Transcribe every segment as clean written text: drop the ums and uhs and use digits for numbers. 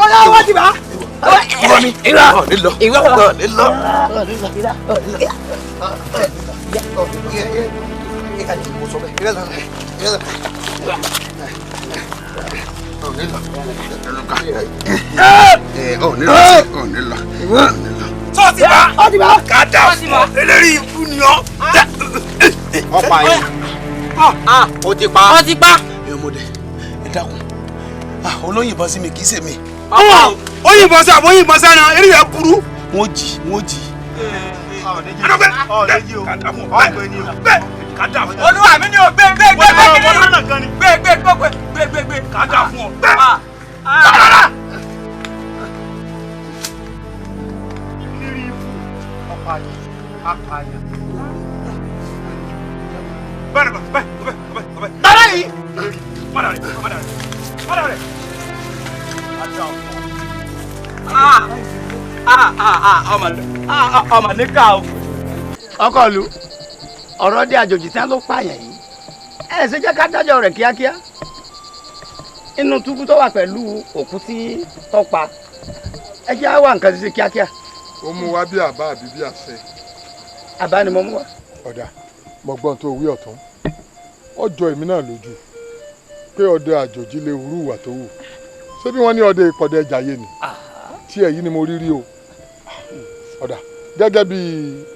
ọ̀rẹ́ wọ́n ti bá. ìwọ ni ìwọ nílò ìwọ nílò. Sọ́ọ̀tì bá. Sọ́ọ̀tì bá. Kàdà fún ọ. Eléyìí ikú ni ọ. Ọ̀pá yẹn. O ti pa. O ti pa. Ẹ ọmọdé, ẹ dákun. Olóyìnbọn sí mi kì í ṣe mi. Ó yìnbọn sí àbọ̀ yìnbọn sẹ́nu, eré yẹn burú. Wọ́n jì. Olúwa mi ni o gbé Kàdà fún ọ. Tara yìí. Ọmọ ní ká o. Ọkọ lu ọ̀rọ̀ dé àjòjì tí wọ́n ló pààyàn yìí ẹ ṣe jẹ́ ká dájọ́ rẹ̀ kíákíá inú túbú tó wà pẹ̀lú òkú tí tó pa ẹ jẹ́ á wá nǹkan ṣe kíákíá. Ó mú wá bí àbá àbí bí àṣẹ. Àbá ni mo mú wá. Ọ̀dà mo gbọ́n tó wí ọ̀tún ó jọ èmi náà lójú pé ọdẹ àjòjì lè wúrú ìwà tó wù ṣé bí wọ́n ní ọdẹ ìpọ̀dẹ jàyè ni tí èyí ni mo rí o. Ọ̀dà gẹ́gẹ́ bí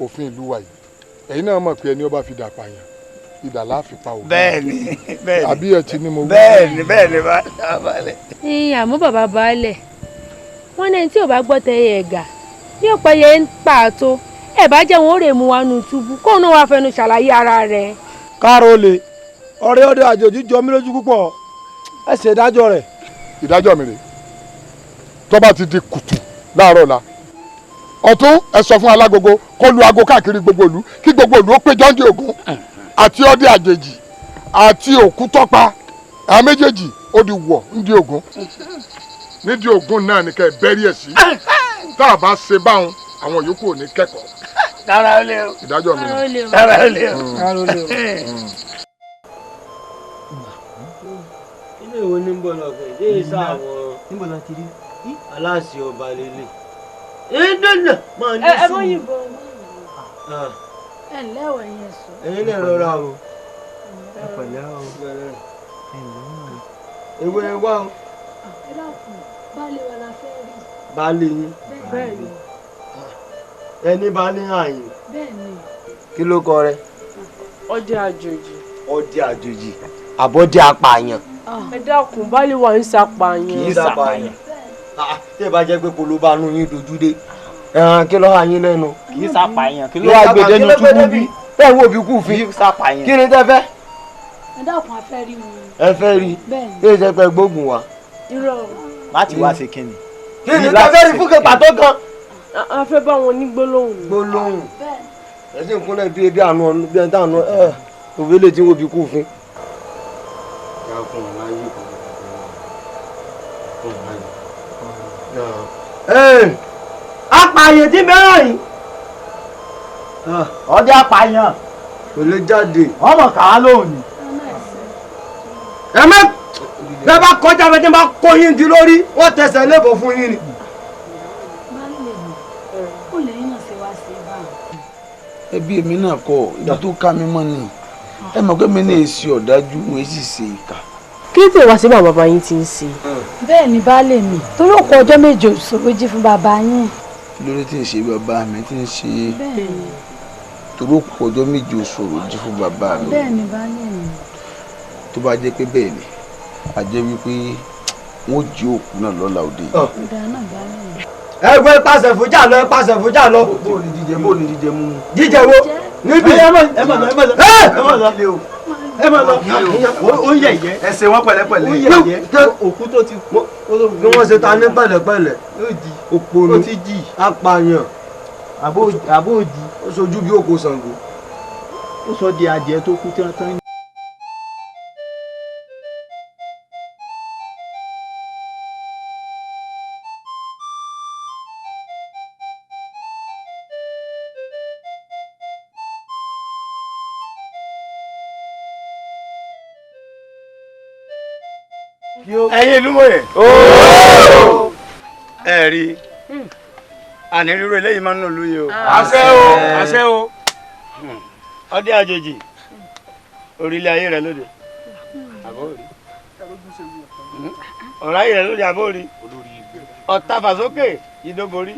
òfin ìlú wa yìí ẹ̀yin náà mọ̀ pé ẹni ó bá fi dà pààyàn ìdà láàfin pa òun. Bẹ́ẹ̀ni àbí ẹ ti ní mo wí. bẹ́ẹ̀ni baálẹ̀. àmọ́ bàbá baálẹ̀ wọ́n ní ẹni tí ò bá gbọ́ tẹ̀yẹ ẹ̀gà bí ọ̀pẹ yẹn ń pààtó ẹ̀ bá jẹ́ wọn ó rè mú wa nù túbú kóun náà wàá fẹnu ṣàlàyé ara rẹ̀. Kárólé ọ̀rẹ́ ọdẹ àjòjì jọ mí lójú púpọ̀ ẹ ṣe ìdájọ́ rẹ̀. Ìdájọ́ mi rè tó bá ti di kùtù láàárọ̀ la ọ̀tún ẹ sọ fún alágogo kó lu aago káàkiri gbogbo ìlú kí gbogbo ìlú ó péjọ ní Ògún àti ọdẹ àjèjì àti òkú tọ́pa àwọn méjèèjì ó di wọ̀ ní Ògún nídìí Ògún náà ni kẹ́ ẹ bẹ́rí ẹ̀ sí tá a bá ṣe báwọn àwọn yòókù ò ní kẹ́kọ̀ọ́. Kára ó lé o. Ìdájọ́ mi rè. Kára ó lé o. Ilé ìwé ní bọ̀ lọ́gbẹ̀ dé ìsá àwọn níbo la ti rí aláṣẹ ọba lélẹ̀. Ẹ̀ẹ́dẹ́gbẹ̀ máa ní sùn. ẹ mọ yìnbọn ẹ ǹlẹ́ ọ̀ ẹ̀yìn ẹ̀sọ́. Ẹ̀yin náà rọra o. Ẹ pẹ̀lẹ́ o. Ewé wá o. ẹ dákun baálé wa la fẹ́ rí. Baálé yín. bẹ́ẹ̀ ni. Ẹni baálé àyìn. bẹ́ẹ̀ ni. Kí ló kọ rẹ? Ọdẹ àjòjì. Ọdẹ àjòjì. Àbọ̀dẹ apààyàn. Ẹ dákun baálé wa ń ṣàpààyàn. Kì í ṣàpààyàn. Tí ẹ bá jẹ́ pé polówó inú yín dojú dé. Kí ló hà yín lẹ́nu? Kì í ṣàpààyàn kí ló wá gbé dénú túbú bí. Bẹ́ẹ̀ wo bí kú fi. Kì í ṣàpààyàn. Kí ni tẹ́ fẹ́? ẹ dákun a fẹ́ rí wọn. Ẹ fẹ́ rí. bẹ́ẹ̀ ni. Kí ni tẹ́ fẹ́ gbógun wa? irọ́. Láti wá ṣe kíni. Kí ni tẹ́ fẹ́ rí fún kẹpà tó kan? A fẹ́ bá wọn ní gbólóhùn. Gbólóhùn. bẹ́ẹ̀. Ẹ sì ń kúnlẹ̀ bí ebi àánú ọ̀nù bí ẹ dáná òwe lè tí wọ́n fi kú fún. Apààyàn tí bẹ́ẹ̀ yìí. Ọdẹ apààyàn. Kò lè jáde. Ọmọ kàá lónìí. Ẹ má bẹ́ẹ̀ bá kọjá bẹ́ẹ̀ tí wọ́n bá kó yín di lórí wọ́n tẹsẹ̀ lébò fún yín ni. ó lè yín náà ṣe wá sí báyìí. Ẹbí èmi náà kọ ibi tó ká mi mọ́ ni ẹ mọ̀ pé mi ní èsì ọ̀dájú mo sì ṣe ìkà. Kí ló tẹ̀ wá sí bàbá yín ti ń ṣe? bẹ́ẹ̀ ni baálé mi torí ó kọ ọjọ́ méje òṣòro jí fún bàbá yín. Lórí tí ń ṣe bàbá mi tí ń ṣe bẹ́ẹ̀ ni. torí ó kọ ọjọ́ méje òṣòro jí fún bàbá mi. bẹ́ẹ̀ ni baálé mi. Tó bá jẹ́ pé bẹ́ẹ̀ ni a jẹ́ wípé wọ́n jí òkú náà lọ́la òde. ọ̀dà náà baálé mi. Ẹgbẹ́ pàṣẹ fújà lọ ẹ pàṣẹ fújà lọ. bó ni jíjẹ mú. Jíjẹ wo? Níbi. Ẹ má lọ. Ẹ má lọ. Ó ń yẹ̀yẹ́. Ẹ ṣe wọ́n pẹ̀lẹ́pẹ̀lẹ́. Ó ń yẹ̀yẹ́. Òkú tó ti kú. Bí wọ́n ṣe ta ní pẹ̀lẹ́pẹ̀lẹ́. Yóò di. Òpònú. Ó ti jì. Apààyàn. Àbó òdì. Ó sojú bí òkú Ṣàngó. Ó sọ di adìẹ tó kú tán. ẹ̀yin ìlú mòye. ẹ rí àní rírò eléyìí máa ń nù lóye o. àṣẹ o àṣẹ o. ọdẹ àjòjì orílẹ̀ ayé rẹ lóde àbórí ọ̀rọ̀ ayé rẹ lóde àbórí ọ̀tá fàsókè ìdóborí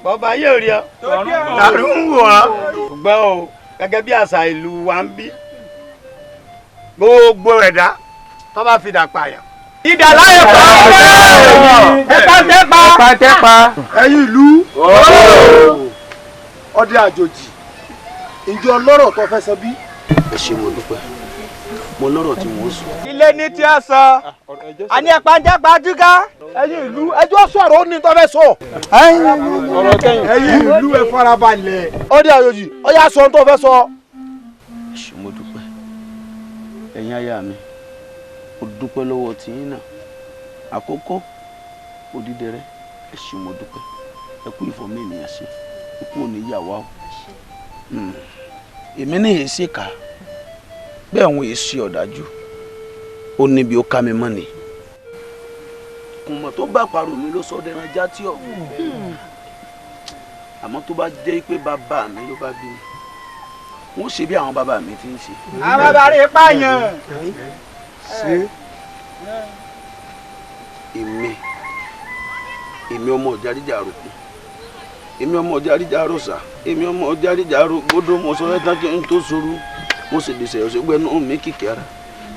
bọ́ba ayé ò rí ọ tàbí ń wò ọ́ ṣùgbọ́n o gẹ́gẹ́ bí àṣà ìlú wa ń bí gbogbo ẹ̀dá tó bá fi dà pààyàn. ìdà láyé ẹ̀pàtẹ́pà ẹ̀yin ìlú ọdẹ àjòjì ǹjẹ́ ọlọ́rọ̀ tó fẹ́ sọ bí. ẹ ṣe mo dúpẹ́ mo lọ́rọ̀ tí mo sọ. ilé ní tí a sọ àní ẹ̀pàtẹ́pà dúgá. ẹ̀yin ìlú ẹjọ́ sọ̀rọ̀ ó ní tó fẹ́ sọ. ẹ̀yin ìlú ẹ farabalẹ̀ ọdẹ àjòjì ọyá sọ tó fẹ́ sọ. ẹ ṣe mo dúpẹ́ ẹ̀yin aya mi mo dúpẹ́ lọ́wọ́ tiyín náà àkókò Odídẹrẹ́ ẹ ṣé mo dúpẹ́ ẹ kú ìfọ̀mọ́ ènìyàn ṣe ikú ò ní yà wá o. èmi ní èsì ká bẹ́ẹ̀ àwọn èsì ọ̀dájú ó níbi ó ká mi mọ́ ni kùmọ̀ tó bá parọ́ mi ló sọ dẹran já tí ọ̀ àmọ́ tó bá jẹ́ pé bàbá mi ló bá bí mi wọ́n ṣe bí àwọn bàbá mi ti ń ṣe. àwọn bàbá rẹ̀ pààyàn. èmi ọmọ ọ̀járíjà àròkùn èmi ọmọ ọ̀járíjà àròsà èmi ọmọ ọ̀járíjà àrògbódò mo sọ ẹ́ tán kí n tó sọ̀rọ̀ mo sì dìṣẹ́ ọ̀ṣẹ́gbẹ́ náà mi kìkì ara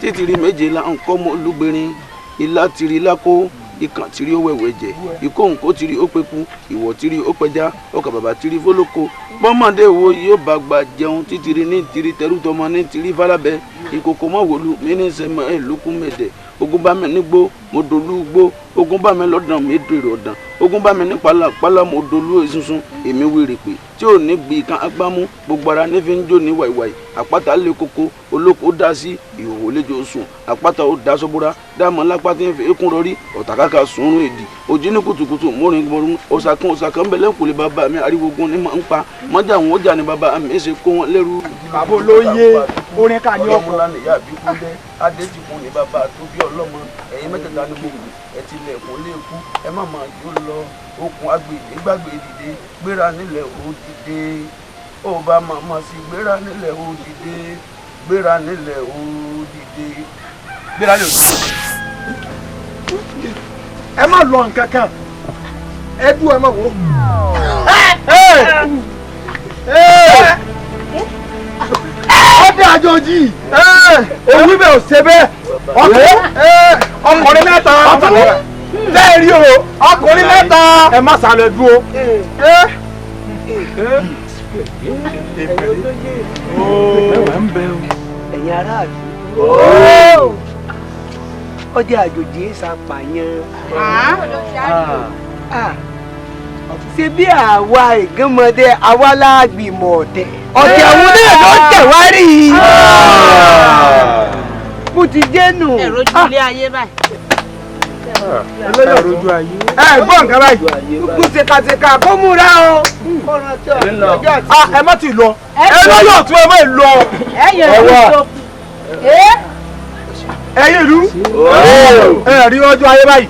títìrí méje la ń kọ́ mọ́ olúgbìnrin ilá tìrí lákó ikàn tìrí ó wẹ̀wẹ̀ jẹ ikó nǹkó tìrí ó pẹ́kú ìwọ̀ tìrí ó pẹja ọkà bàbà tìrí fólókó bọ́mọdé wo yóò bá gba jẹun títìrí ní tìrí tẹrútọmọ ní tìrí fálábẹ́ ìkòkò mọ́wòlú mi ní sẹ́mọ́ ẹ̀ lókun mẹ́dẹ̀ ogun bá mi nígbó mo dolú gbó ogun bá mi lọ́dàn mi dèrò ọ̀dàn ogun bá mi ní pàlàpàlà mo dolú ìsunsun èmi wèrè pé tí ò ní gbì kan agbámú gbogbo ara ní fi ń jó ní wàìwàì àpáta lé koko olóko dá sí ìhòòhò lẹ́jọ́ sùn àpáta ó dá sọ́búra dáàmú lápá tí ń fi ekún rọrí ọ̀tàkàkà sùnrùn èdì ojú ní kùtùkùtù múrin gbọrun ọ̀sàkan bẹ̀lẹ̀ kùlé bàbá mi ariwogun ní máa ń pa mọ́jà wọn ó jà ní bàbá mi ṣe kó wọn lẹ́rú. bàbá olóye orin ká ní ọkọ. adé ti kun ní bàbá tó bí ọlọ́mọ ẹ̀yin mẹ́tẹ̀ẹ̀ta ní gbogbo ẹ ti lẹ̀ kó lé kú ẹ má máa jó lọ okùn agbègbè gbàgbé dìde gbéra nílẹ̀ ó dìde ó bá màmá sí gbéra nílẹ̀ ó dìde gbéra nílẹ̀ ó dìde gbéra nílẹ̀ ó dìde. ẹ má lọ nǹkan kan ẹ dúró ẹ má wò ó. ọdẹ àjòjì òwú bẹ́ẹ̀ ò ṣe bẹ́ẹ̀ ọkùnrin mẹ́ta bẹ́ẹ̀ rí o ọkùnrin mẹ́ta ẹ má sàlẹ̀ dúró. ẹ̀yin aráàlú ọdẹ àjòjì ṣàpàyàn ṣe bí àwa ìgánmọdé àwa láàgbìmọ̀ ọ̀tẹ̀ ọ̀tẹ̀ àwọn náà ló tẹ̀ wá rí i bó ti jẹ́ nù. ẹ̀rọ ojú ilé ayé báyìí. ẹ̀rọ ojú ayé. ẹ gbọ́ nǹkan báyìí. kú ṣèkàṣèkà kó múra o. ẹ má ti lọ ẹ lọ́yọ̀ tún ẹ má lọ. ẹ̀yin ìlú ẹ rí ọjọ́ ayé báyìí.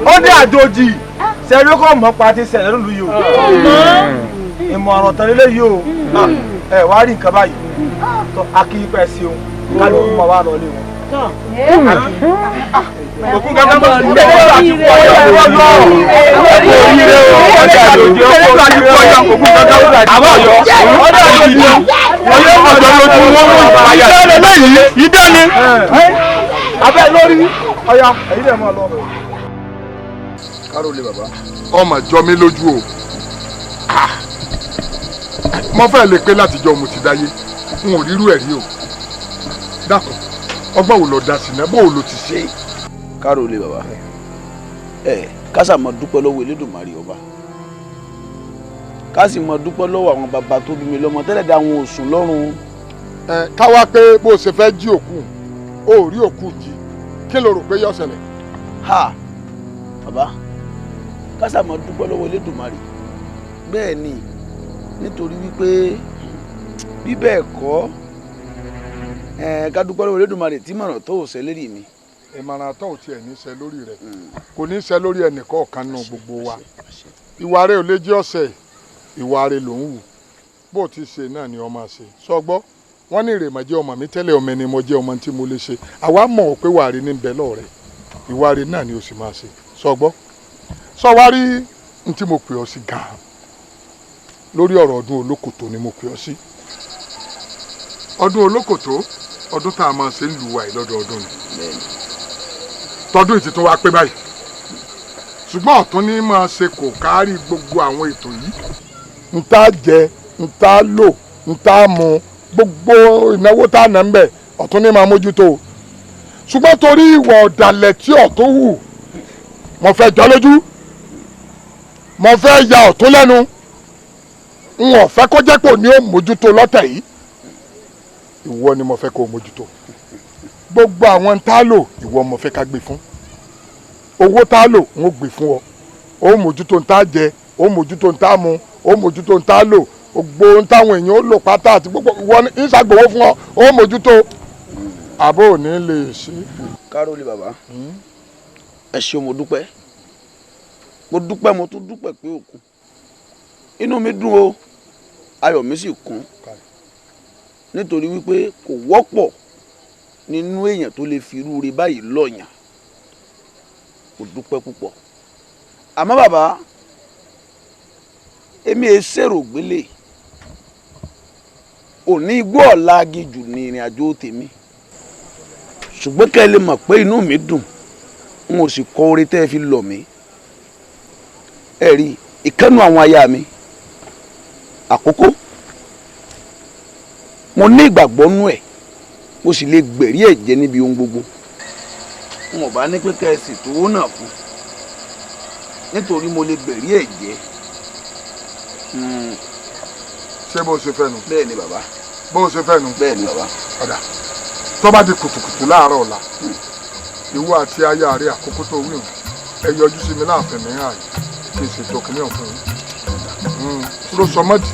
ó dé àjòjì sẹ́rí kò mọ̀ pa ti sẹ̀rẹ̀ lù yìí o ìmọ̀ràn tán lélẹ̀ yìí o ẹ wá rí nǹkan báyìí akíyípẹ́ sí o kálí òun máa wá lọ lé wọn. òkun kankan bá ti gbé ọjọ́ àti pọ̀ ọjọ́ lọ oríire o ọjọ́ àjòjì ọjọ́ àti pọ̀ ọjọ́ òkun kankan bá ti pọ̀ ọjọ́ àjòjì ọjọ́ lójú wọn mọ̀ àyà lẹ́yìn ìdáni abẹ́ lórí ọ̀yà èyí lè máa lọ. Kárólé bàbá ọmọ jọ mí lójú o mo fẹ́ lè pé látijọ́ mo ti dáyé n ò rírú ẹ̀ rí o dákun ọgbọ́n wo lọ da sí náà bó o lo ti ṣe. Kárólé bàbá kásà mọ dúpẹ́ lọ́wọ́ Elédùmarè ọba kásì mọ dúpẹ́ lọ́wọ́ àwọn bàbá tó bí mi lọ́mọ tẹ́lẹ̀ dá àwọn òsùn lọ́rùn. káwá pé bó o ṣe fẹ́ jí òkú o ò rí òkú jí kí ló rò pé yóò ṣẹlẹ̀. ha bàbá kásà mọ dúpẹ́ lọ́wọ́ Elédùmarè bẹ́ẹ̀ ni nítorí wípé bí bẹ́ẹ̀ kọ́ ká dúpẹ́ lọ́wọ́ Elédùmarè tí mọ̀ràn tó ò ṣẹlẹ́rì mi ìmọ̀ràn àtọ̀ ò tiẹ̀ ní ṣe lórí rẹ̀ kò ní ṣe lórí ẹnìkọ̀ọ̀kan nù gbogbo wa ìwà rẹ̀ ò lè jẹ́ ọ̀sẹ̀ ìwà rẹ̀ ló ń wù bó ti ṣe náà ni ọmọ ṣe sọgbọ́ wọ́n ní ìrèmọ̀jẹ́ ọmọ mi tẹ́lẹ̀ ọmọ ẹni mo jẹ́ ọmọ tí mo lè ṣe àwa mọ̀ pé wàá rí ní bẹ́ẹ̀ lọ́ọ̀rẹ́ ìwà rẹ̀ náà ni o sì máa ṣe sọgbọ́ sọ wá rí n tí mo pè ọ́ sí gan-an lórí ọ̀rọ̀ ọdún olókòtó ni mo pè ọ́ sí ọdún olókòtó ọdún tá a máa ṣe ń lù wá yìí lọ́dọọdún ni tọdún ìtì tún wá pé báyìí ṣùgbọ́n ọ̀tún ní máa ṣe kò kárí gbogbo àwọn ètò yìí n tá jẹ n tá lò n tá mu gbogbo ìnáwó tá a nà ń bẹ̀ ọ̀tún ní máa mójútó ṣùgbọ́n torí ìwà ọ̀dàlẹ̀ tí ọ̀tún hù mo fẹ́ jọ lójú mo fẹ́ ya ọ̀tún lẹ́nu n ò fẹ́ kó jẹ́ pò ní ó mójútó lọ́tẹ̀ yìí ìwọ ni mo fẹ́ kó mójútó gbogbo àwọn tá a lò ìwọ mo fẹ́ ká gbé fún owó tá a lò ń gbé fún ọ ó mójútó ń tá a jẹ ó mójútó ń tá a mu ó mójútó ń tá a lò gbogbo ń táwọn èèyàn ó lò pátá àti gbogbo ìwọ ń ṣàgbówó fún ọ ó mójútó àbó ò ní lè ṣe. kárólì bàbá ẹ ṣé mo dúpẹ́ mo tún dúpẹ́ pé òkun inú mi dùn o ayọ̀ mi sì kún nítorí wípé kò wọ́pọ̀ nínú èèyàn tó lè fi irú rẹ̀ báyìí lọ́yàn kò dúpẹ́ púpọ̀ àmọ́ bàbá èmi ẹ ṣèrò gbélé òní igbó ọ̀la agijù ní ìrìn àjò tèmi ṣùgbọ́n kẹ́ ẹ lè mọ̀ pé inú mi dùn n ò sì kọ orí tẹ́ ẹ fi lọ̀ mí ẹ rí ìkànnù àwọn aya mi àkókò mo ní ìgbàgbọ́ nú ẹ̀ mo sì lè gbẹ̀rí ẹ̀ jẹ́ níbi ohun gbogbo n ò bá ní pé kẹ́ ẹ sì tówó náà fún nítorí mo lè gbẹ̀rí ẹ̀ jẹ́. ṣé bó ṣe fẹ́ nu. bẹ́ẹ̀ ni bàbá. bó ṣe fẹ́ nu. bẹ́ẹ̀ ni bàbá. ọ̀dà tó bá di kùtùkùtù láàárọ̀ ọ̀la ìwọ àti aya rẹ àkókò tó wíwọ̀n ẹ yọjú sí mi láàfin mi hàn yìí kí n ṣètò kìnìún fún yín ló sọ mọ́dì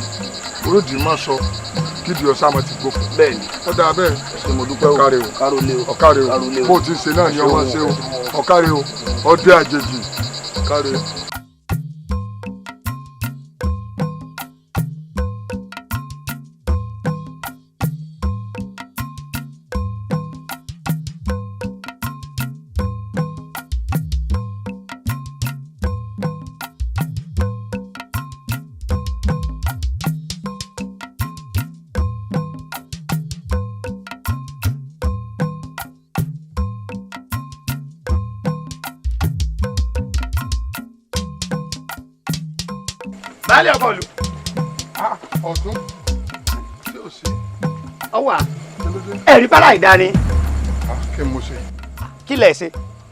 orídì má sọ kídi ọ̀sá mo ti gbó fún. bẹ́ẹ̀ni ó dáa bẹ́ẹ̀ ṣe mo dúpẹ́ o ọ̀kàrẹ̀ o bó o ti ṣe náà ni ọmọ ṣe o ọ̀kàrẹ̀ o ọdẹ àjèjì ọ̀kàrẹ̀ o. Báàlì ọkọ lu. ọdún tí o ṣe. ọwọ́ à ẹ̀rí bára ìdání. kí n mo ṣe. kí lẹ̀ ṣe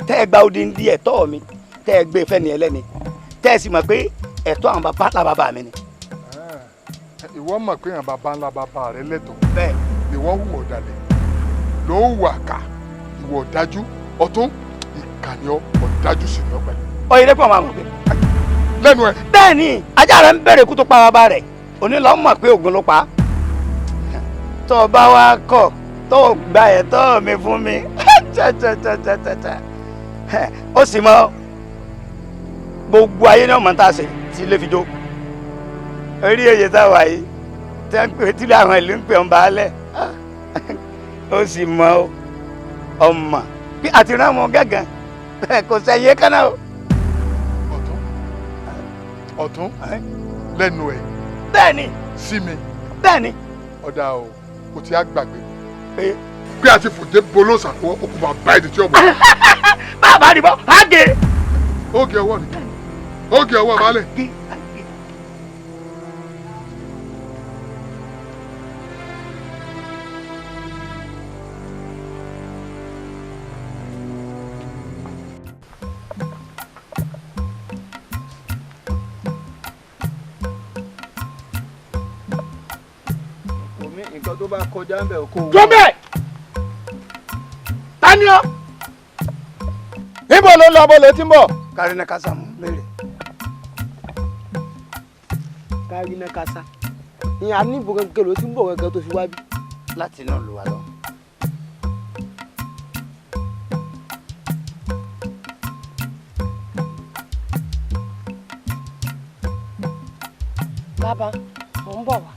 tẹ́ ẹ gba odindi ẹ̀tọ́ mi tẹ́ ẹ gbé fẹ́ni ẹlẹ́ni tẹ́ ẹ sì mọ̀ pé ẹ̀tọ́ àwọn bàbá ńlá bàbá mi ni. ìwọ mọ̀ pé àwọn bàbá ńlá bàbá rẹ lẹ́tọ̀ọ́. bẹ́ẹ̀ ni wọ́n hùwà ọ̀dàlẹ̀ ló ń wà ká ìwọ ọ̀dájú ọ̀tún ìkànnì ọ̀dájú sì ní ọ pẹ̀lú. ọ̀yẹ́dẹ́ pọ̀ máa mọ̀ pé. lẹ́nu ẹ̀. bẹ́ẹ̀ ni ajá rẹ̀ ń bẹ̀rẹ̀ kú tó pa bàbá rẹ̀ òní lọ́ mọ̀ pé ògùn ló pa á. tó o bá wá kọ̀ tó o gba ẹ̀tọ́ mi fún mi ó sì mọ gbogbo ayé náà mọ̀ tá a ṣe tí ilé fi jó orí èyí tá a wà yìí tẹ́ ń pè tí àwọn ìlú ń pè ń baálẹ̀ ó sì mọ ọmọ bí àti rán ọmọ gángan kò sẹ́yìn kánná o. ọ̀tún lẹ́nu ẹ̀. bẹ́ẹ̀ni. sí mi. bẹ́ẹ̀ni. ọ̀dà o kò tí a gbàgbé. pé a ti fòde bolóòsà kó okùn bá bá ẹni tí ó bọ̀. bàbá ni bọ́ á gé. ó gé ọwọ́ ni ó gé ọwọ́ balẹ̀. nǹkan tó bá kọjá ń bẹ̀ kó. jọ́bẹ̀ tani ọ́. níbo ló lọ bó ló ti ń bọ̀. Karina Kasa mú léèrè. Karina Kasa ìyá níbo gẹ́gẹ́ ló ti ń bọ̀ gẹ́gẹ́ tó fi wá bí. láti inú ìlú wa lọ. Bàbá, mò ń bọ̀ wá.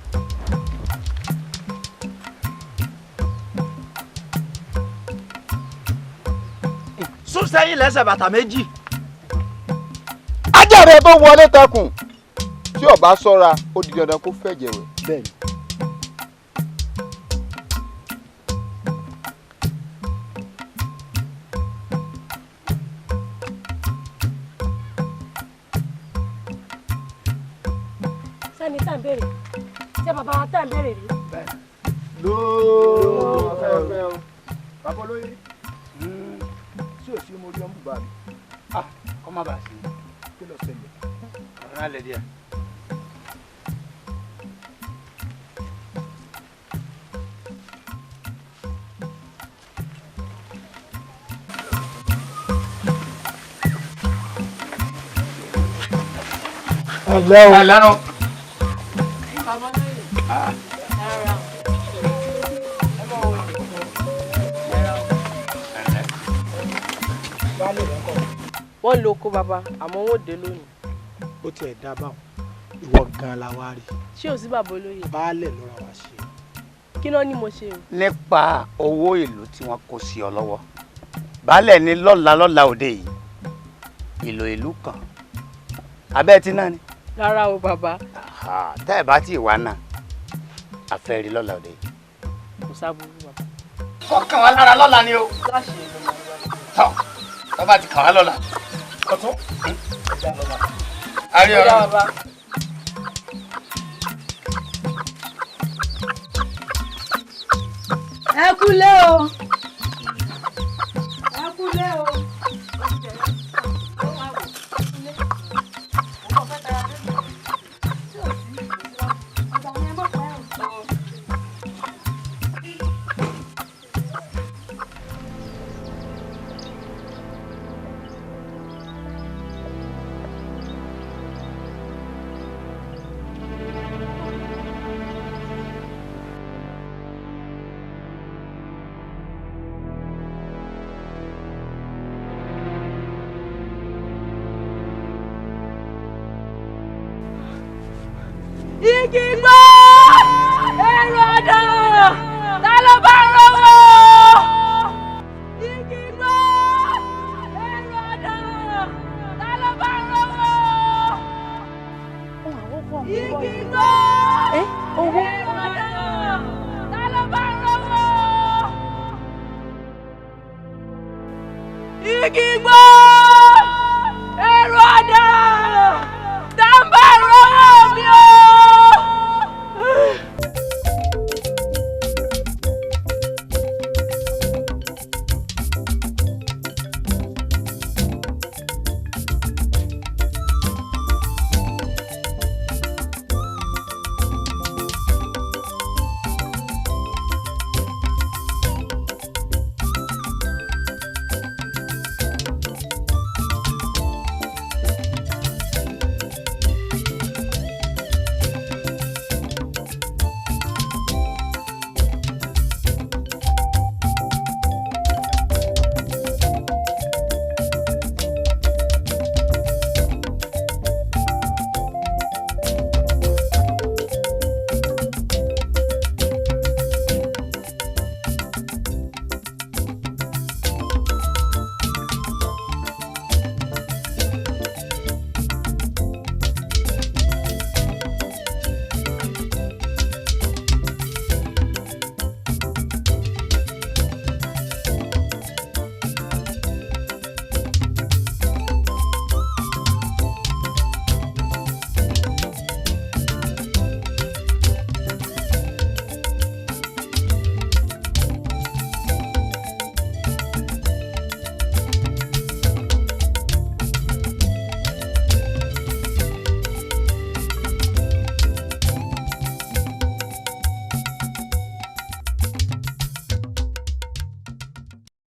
Sún sẹ́yìn lẹ́sẹ̀ bàtà méjì. Ajá rẹ tó wọlé tẹkùn tí ó bá ṣọ́ra ó di dandan kó fẹ̀jẹ̀ wẹ̀. Bẹ́ẹ̀ni. Sẹ́ni tá ń béèrè. Ṣé bàbá wa tá ń béèrè rí? Bẹ́ẹ̀ni. Lóòó fẹ́ o. Bàbá olóyè. Ṣé o sí mo rí ọmú bá mi? Kọ́ má bàa sí i. Kí ló ṣẹlẹ̀? Ọ̀rọ̀ alẹ́ díẹ̀. Ẹ̀lẹ́ o. Lẹ́nu. Wọ́n lo oko bàbá àmọ́ wọ́n dé lónìí. Ó tiẹ̀ dá báwọn ìwọ gan la wá rí. Ṣé ò sí bàbá olóyè? Baálẹ̀ ló ra wá ṣe. Kí ló ní mo ṣe o? Nípa owó ìlú tí wọ́n kó sí ọ lọ́wọ́. Baálẹ̀ ní lọ́la òde yìí. Ìlò ìlú kan. Abẹ́ ti náà ni. Rárá o bàbá. Tẹ́ ẹ̀ bá tí ì wá náà, a fẹ́ rí lọ́la òde yìí. Kò sábúrú bàbá. Kọ̀ọ̀kan wa lára lọ́la ni o. Tọ́ tọ́ bá ti kàn wá lọ́la. Ọ̀tún. Àrí ọ̀rọ̀. Ẹ kúlé o. Ẹ kúlé o. Igi gbọ́! Èrò ọ̀dọ̀! Ta ló bá rówó? Igi gbọ́! Èrò ọ̀dọ̀! Ta ló bá rówó? Igi gbọ́! Owó! Èrò ọ̀dọ̀! Ta ló bá rówó? Igi gbọ́! Èrò ọ̀dọ̀!